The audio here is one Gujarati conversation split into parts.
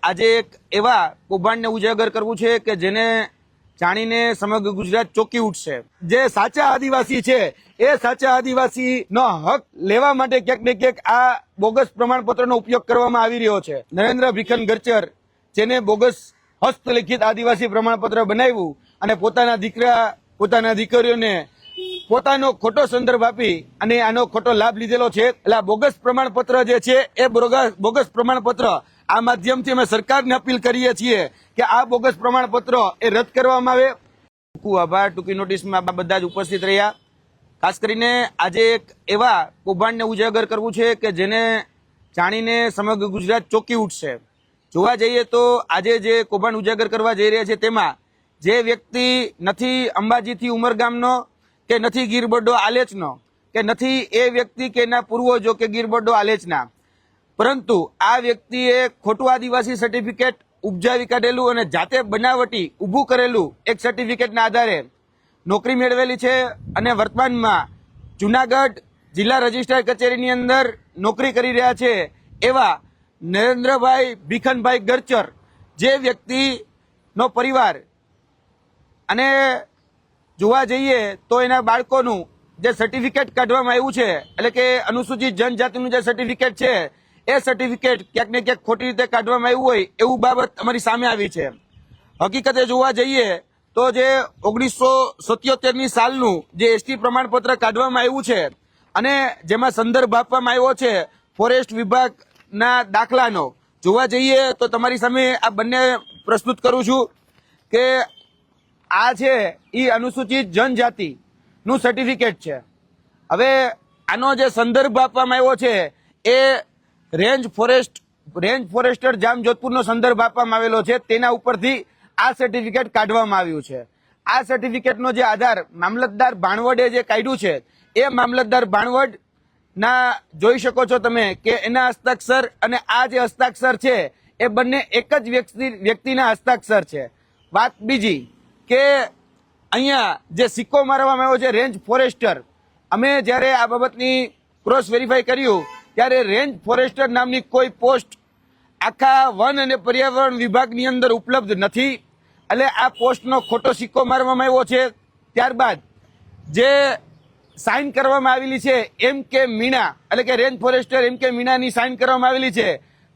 આજે એક એવા કૌભાંડને ઉજાગર કરવું છે કે જેને જાણીને સમગ્ર ગુજરાત ચોંકી ઉઠશે। જે સાચા આદિવાસી છે એ સાચા આદિવાસીનો હક લેવા માટે ક્યાંક ને ક્યાંક આ બોગસ પ્રમાણપત્રનો ઉપયોગ કરવામાં આવી રહ્યો છે। નરેન્દ્ર ભીખન ગરચર જેને બોગસ હસ્તલિખિત આદિવાસી પ્રમાણપત્ર બનાવ્યું અને પોતાના દીકરા પોતાના દીકરીઓને પોતાનો ખોટો સંદર્ભ આપી અને આનો ખોટો લાભ લીધેલો છે। એટલે આ બોગસ પ્રમાણપત્ર જે છે એ બોગસ પ્રમાણપત્ર આ માધ્યમથી અમે સરકારને અપીલ કરીએ છીએ કે આ બોગસ પ્રમાણપત્ર એ રદ કરવામાં આવે। ટૂંકું આભાર। ટૂંકી નોટિસમાં બધા જ ઉપસ્થિત રહ્યા। ખાસ કરીને આજે એક એવા કૌભાંડને ઉજાગર કરવું છે કે જેને જાણીને સમગ્ર ગુજરાત ચોંકી ઉઠશે। જોવા જઈએ તો આજે જે કૌભાંડ ઉજાગર કરવા જઈ રહ્યા છે તેમાં જે વ્યક્તિ નથી અંબાજીથી ઉમરગામનો કે નથી ગીરબડ્ડો આલેચનો કે નથી એ વ્યક્તિ કે એના પૂર્વજો કે ગીરબડ્ડો આલેચના, પરંતુ આ વ્યક્તિએ ખોટું આદિવાસી સર્ટિફિકેટ ઉપજાવી કાઢેલું અને જાતે બનાવટી ઊભું કરેલું એક સર્ટિફિકેટના આધારે નોકરી મેળવેલી છે અને વર્તમાનમાં જુનાગઢ જિલ્લા રજિસ્ટ્રાર કચેરીની અંદર નોકરી કરી રહ્યા છે એવા નરેન્દ્રભાઈ ભીખનભાઈ ગરચર, જે વ્યક્તિનો પરિવાર અને જોવા જઈએ તો એના બાળકોનું જે સર્ટિફિકેટ કાઢવામાં આવ્યું છે એટલે કે અનુસૂચિત જનજાતિનું જે સર્ટિફિકેટ છે એ સર્ટિફિકેટ ક્યાંક ને ક્યાંક ખોટી રીતે કાઢવામાં આવ્યું હોય એવું બાબત અમારી સામે આવી છે। હકીકતે જોવા જઈએ તો જે 1977ની સાલનું જે એસટી પ્રમાણપત્ર કાઢવામાં આવ્યું છે અને જેમાં સંદર્ભ આપવામાં આવ્યો છે ફોરેસ્ટ વિભાગના દાખલાનો, જોવા જઈએ તો તમારી સામે આ બંને પ્રસ્તુત કરું છું કે આ છે એ અનુસૂચિત જનજાતિનું સર્ટિફિકેટ છે। હવે આનો જે સંદર્ભ આપવામાં આવ્યો છે એ રેન્જ ફોરેસ્ટર જામજોધપુરનો સંદર્ભ આપવામાં આવેલો છે, તેના ઉપરથી આ સર્ટિફિકેટ કાઢવામાં આવ્યું છે। આ સર્ટિફિકેટનો જે આધાર મામલતદાર ભાણવડે જે કાઢ્યું છે એ મામલતદાર ભાણવડ ના જોઈ શકો છો તમે કે એના હસ્તાક્ષર અને આ જે હસ્તાક્ષર છે એ બંને એક જ વ્યક્તિના હસ્તાક્ષર છે। વાત બીજી કે અહીંયા જે સિક્કો મારવામાં આવ્યો છે રેન્જ ફોરેસ્ટર, અમે જ્યારે આ બાબતની ક્રોસ વેરીફાઈ કર્યું ત્યારે રેન્જ ફોરેસ્ટર નામની કોઈ પોસ્ટ આખા વન અને પર્યાવરણ વિભાગની અંદર ઉપલબ્ધ નથી, એટલે આ પોસ્ટનો ખોટો સિક્કો મારવામાં આવ્યો છે। ત્યારબાદ જે સાઇન કરવામાં આવેલી છે એમ કે મીણા એટલે કે રેન્જ ફોરેસ્ટર એમ કે મીણાની સાઇન કરવામાં આવેલી છે,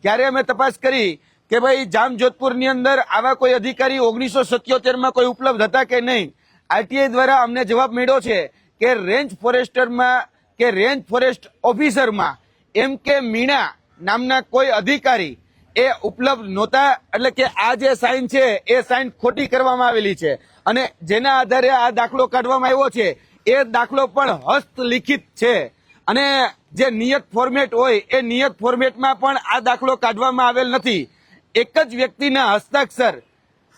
ત્યારે અમે તપાસ કરી કે ભાઈ જામજોધપુરની અંદર આવા કોઈ અધિકારી 1977માં કોઈ ઉપલબ્ધ હતા કે નહીં। આરટીઆઈ દ્વારા અમને જવાબ મળ્યો છે કે રેન્જ ફોરેસ્ટરમાં કે રેન્જ ફોરેસ્ટ ઓફિસરમાં એમ કે મીણા નામના કોઈ અધિકારી એ ઉપલબ્ધ નહોતા, એટલે કે આ જે સાઇન છે એ સાઇન ખોટી કરવામાં આવેલી છે અને જેના આધારે આ દાખલો કાઢવામાં આવ્યો છે એ દાખલો પણ હસ્તલિખિત છે અને જે નિયત ફોર્મેટ હોય એ નિયત ફોર્મેટમાં પણ આ દાખલો કાઢવામાં આવેલ નથી। એક જ વ્યક્તિના હસ્તાક્ષર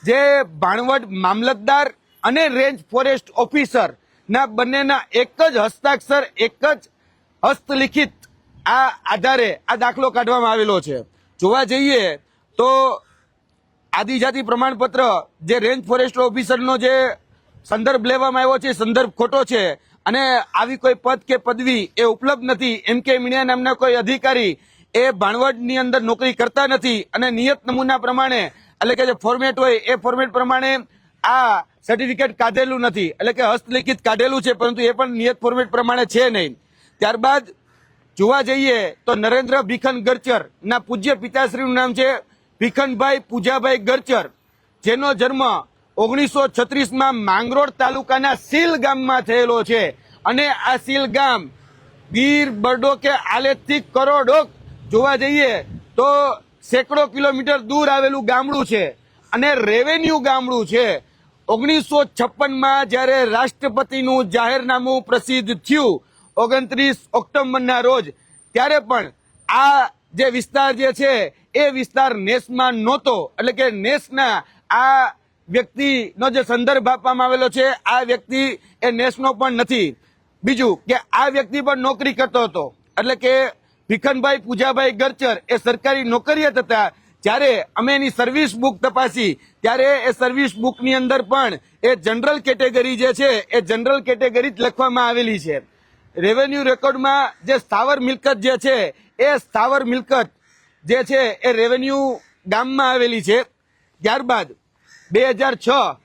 જે ભાણવડ મામલતદાર અને રેન્જ ફોરેસ્ટ ઓફિસર ના બંનેના એક જ હસ્તાક્ષર એક જ હસ્તલિખિત આ આધારે આ દાખલો કાઢવામાં આવેલો છે। જોવા જઈએ તો આદિજાતિ પ્રમાણપત્ર જે રેન્જ ફોરેસ્ટ ઓફિસરનો જે સંદર્ભ લેવામાં આવ્યો છે સંદર્ભ ખોટો છે અને આવી કોઈ પદ કે પદવી એ ઉપલબ્ધ નથી। એમ કે મીણિયા નામના કોઈ અધિકારી એ ભાણવડની અંદર નોકરી કરતા નથી અને નિયત નમૂના પ્રમાણે એટલે કે જે ફોર્મેટ હોય એ ફોર્મેટ પ્રમાણે આ સર્ટિફિકેટ કાઢેલું નથી, એટલે કે હસ્તલિખિત કાઢેલું છે પરંતુ એ પણ નિયત ફોર્મેટ પ્રમાણે છે નહીં। ત્યારબાદ જોવા જઈએ તો નરેન્દ્ર ભીખન ગરચર ના પૂજ્ય પિતાશ્રીનું નામ છે ભીખનભાઈ પૂજાભાઈ ગરચર, જેનો જન્મ 1936માં માંગરોળ તાલુકાના સીલ ગામમાં થયેલો છે અને આ સીલ ગામ ગીરબડ્ડો કે આલેચથી કરોડો જોવા જઈએ તો સેંકડો કિલોમીટર દૂર આવેલું ગામડું છે અને રેવન્યુ ગામડું છે। 1956માં જ્યારે રાષ્ટ્રપતિનું જાહેરનામું પ્રસિદ્ધ થયું 29 ઓક્ટોબરના રોજ, ત્યારે પણ આ જે વિસ્તાર જે છે એ વિસ્તાર નેસમાં નહોતો, એટલે કે નેસના આ વ્યક્તિનો જે સંદર્ભ આપવામાં આવેલો છે આ વ્યક્તિ એ નેસનો પણ નથી। બીજું કે આ વ્યક્તિ પણ નોકરી કરતો હતો, એટલે કે ભીખનભાઈ પૂજાભાઈ ગરચર એ સરકારી નોકરિયાત હતા। જ્યારે અમે એની સર્વિસ બુક તપાસી ત્યારે એ સર્વિસ બુકની અંદર પણ એ જનરલ કેટેગરી જે છે એ જનરલ કેટેગરી જ લખવામાં આવેલી છે। રેવન્યુ રેકોર્ડમાં જે સ્થાવર મિલકત જે છે એ સ્થાવર મિલકત જે છે એ રેવન્યુ ગામમાં આવેલી છે. ત્યારબાદ 2006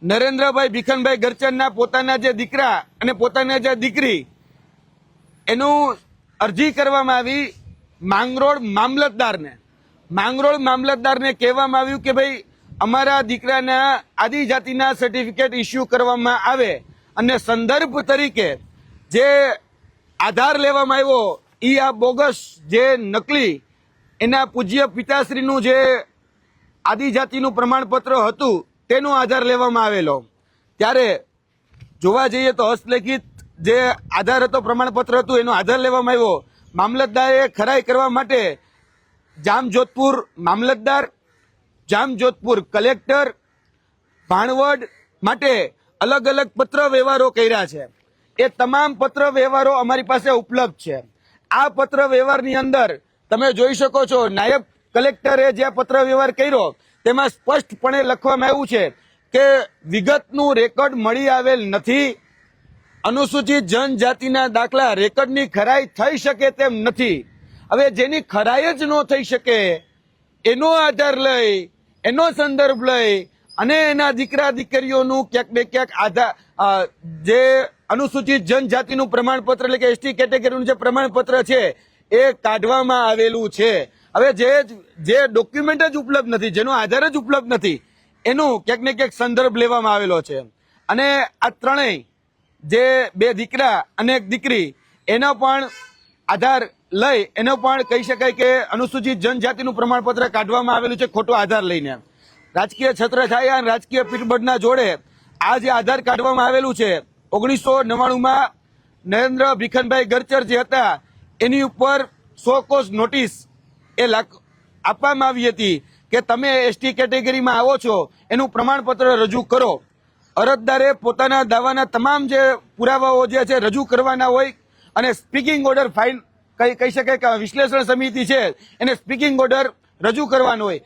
નરેન્દ્રભાઈ ભીખનભાઈ ગરચરના પોતાના જે દીકરા અને પોતાના જે દીકરી એનું અરજી કરવામાં આવી માંગરોળ મામલતદારને કહેવામાં આવ્યું કે ભાઈ અમારા દીકરાના આદિજાતિના સર્ટિફિકેટ ઇસ્યુ કરવામાં આવે અને સંદર્ભ તરીકે જે આધાર લેવામાં આવ્યો એ આ બોગસ જે નકલી એના પૂજ્ય પિતાશ્રીનું જે આદિજાતિનું પ્રમાણપત્ર હતું તેનો આધાર લેવામાં આવેલો. ત્યારે જોવા જઈએ તો હસ્તલિખિત જે આધાર હતો પ્રમાણપત્ર હતું એનો આધાર લેવામાં આવ્યો. મામલતદારે ખરાઈ કરવા માટે જામજોધપુર મામલતદાર, જામજોધપુર કલેક્ટર, ભાણવડ માટે અલગ અલગ પત્ર વ્યવહારો કર્યા છે. એ તમામ પત્ર વ્યવહારો અમારી પાસે ઉપલબ્ધ છે. આ પત્ર વ્યવહારની અંદર તમે જોઈ શકો છો નાયબ કલેક્ટરે જે પત્ર વ્યવહાર કર્યો તેમાં સ્પષ્ટપણે લખવામાં આવ્યું છે કે વિગતનું રેકોર્ડ મળી આવેલ નથી. અનુસૂચિત જનજાતિના દાખલા રેકોર્ડની ખરાઈ થઈ શકે તેમ નથી. હવે જેની ખરાઈ જ ન થઈ શકે એનો આધાર લઈ એનો સંદર્ભ લઈ અને એના દીકરા દીકરીઓનું ક્યાંક ને ક્યાંક આધાર જે અનુસૂચિત જનજાતિનું પ્રમાણપત્ર એટલે કે એસટી કેટેગરીનું જે પ્રમાણપત્ર છે એ કાઢવામાં આવેલું છે. હવે જે ડોક્યુમેન્ટ જ ઉપલબ્ધ નથી, જેનો આધાર જ ઉપલબ્ધ નથી, એનું ક્યાંક ને ક્યાંક સંદર્ભ લેવામાં આવેલો છે. અને આ ત્રણેય જે બે દીકરા અને એક દીકરી એનો પણ આધાર લઈ એનો પણ કહી શકાય કે અનુસૂચિત જનજાતિનું પ્રમાણપત્ર કાઢવામાં આવેલું છે ખોટો આધાર લઈને. રાજકીય છત્રછાયા અને રાજકીય પીઠબળના જોડે આ જે આધાર કાઢવામાં આવેલું છે 1999માં નરેન્દ્ર ભીખનભાઈ ગરચર જે હતા એની ઉપર 100 કોસ નોટિસ એ આપવામાં આવી હતી કે તમે એસટી કેટેગરીમાં આવો છો એનું પ્રમાણપત્ર રજૂ કરો. અરજદારે પોતાના દાવાના તમામ જે પુરાવાઓ જે છે રજૂ કરવાના હોય અને સ્પીકિંગ ઓર્ડર ફાઇન કહી શકાય કે વિશ્લેષણ સમિતિ છે એને સ્પીકિંગ ઓર્ડર રજૂ કરવાનો હોય.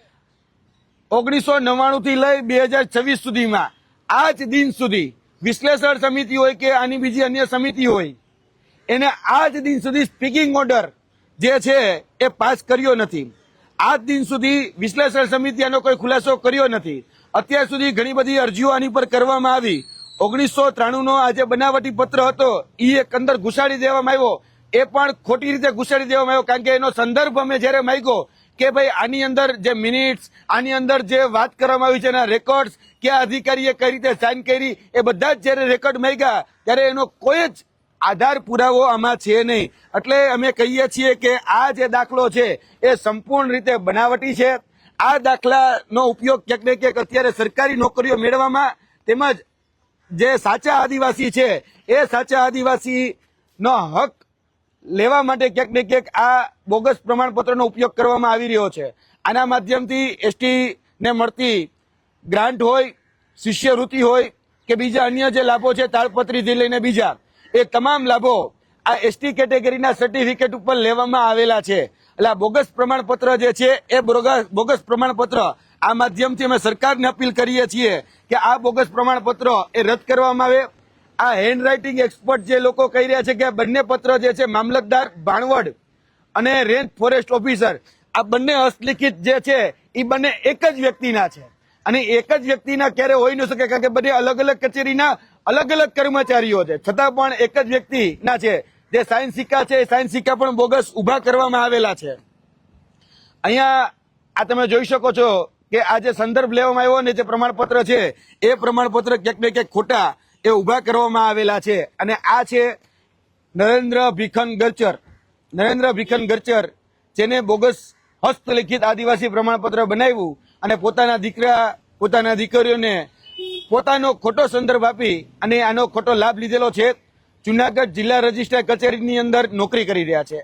1999 થી લઈ 2026 સુધીમાં આજ દિન સુધી વિશ્લેષણ સમિતિ હોય કે આની બીજી અન્ય સમિતિ હોય એને આજ દિન સુધી સ્પીકિંગ ઓર્ડર જે છે એ પાસ કર્યો નથી. આજ દિન સુધી વિશ્લેષણ સમિતિ આનો કોઈ ખુલાસો કર્યો નથી. અત્યાર સુધી ઘણી બધી અરજીઓ આની પર કરવામાં આવી. 1993નો આ જે બનાવટી પત્ર હતો એ એક અંદર ઘુસાડી દેવામાં આવ્યો. એ પણ ખોટી રીતે ઘુસાડી દેવામાં આવ્યો કારણ કે એનો સંદર્ભ અમે જયારે માંગ્યો કે ભાઈ આની અંદર જે મિનિટ્સ આની અંદર જે વાત કરવામાં આવી છે એના રેકોર્ડ્સ કયા અધિકારીએ કઈ રીતે સાઇન કરી એ બધા જ જયારે રેકોર્ડ માંગ્યા ત્યારે એનો કોઈ જ આધાર પુરાવો આમાં છે નહીં. એટલે અમે કહીએ છીએ કે આ જે દાખલો છે એ સંપૂર્ણ રીતે બનાવટી છે. આ દાખલાનો ઉપયોગ ક્યાંક ને ક્યાંક અત્યારે સરકારી નોકરીઓ મેળવવામાં તેમજ જે સાચા આદિવાસી છે એ સાચા આદિવાસીનો હક લેવા માટે ક્યાંક ને ક્યાંક આ બોગસ પ્રમાણપત્રનો ઉપયોગ કરવામાં આવી રહ્યો છે. આના માધ્યમથી એસટી ને મળતી ગ્રાન્ટ હોય, શિષ્યવૃત્તિ હોય કે બીજા અન્ય જે લાભો છે તાળપત્રીથી લઈને બીજા એ તમામ લાભો આ એસટી કેટેગરીના સર્ટિફિકેટ ઉપર લેવામાં આવેલા છે. એટલે આ બોગસ પ્રમાણપત્ર જે છે એ બોગસ પ્રમાણપત્ર આ માધ્યમથી અમે સરકારને અપીલ કરીએ છીએ કે આ બોગસ પ્રમાણપત્ર એ રદ કરવામાં આવે. આ હેન્ડ રાઇટિંગ એક્સપર્ટ જે લોકો કહી રહ્યા છે કે આ બંને પત્ર જે છે મામલતદાર ભાણવડ અને રેન્જ ફોરેસ્ટ ઓફિસર આ બંને હસ્તલિખિત જે છે એ બંને એક જ વ્યક્તિના છે અને એક જ વ્યક્તિના ક્યારે હોઈ ન શકે કારણ કે બંને અલગ અલગ કચેરીના અલગ અલગ કર્મચારીઓ છે છતાં પણ એક જ વ્યક્તિના છે. જે સાઇન સિક્કા છે એ સાઇન સિક્કા પણ બોગસ ઉભા કરવામાં આવેલા છે. અહીંયા આ તમે જોઈ શકો છો કે આ જે સંદર્ભ લેવામાં આવ્યો ને જે પ્રમાણપત્ર છે એ પ્રમાણપત્ર ક્યાંક ને ક્યાંક ખોટા એ ઉભા કરવામાં આવેલા છે. અને આ છે નરેન્દ્ર ભીખન ગરચર જેને બોગસ હસ્તલિખિત આદિવાસી પ્રમાણપત્ર બનાવ્યું અને પોતાના દીકરા પોતાના દીકરીઓને પોતાનો ખોટો સંદર્ભ આપી અને આનો ખોટો લાભ લીધેલો છે. જુનાગઢ જિલ્લા રજિસ્ટ્રાર કચેરીની અંદર નોકરી કરી રહ્યા છે.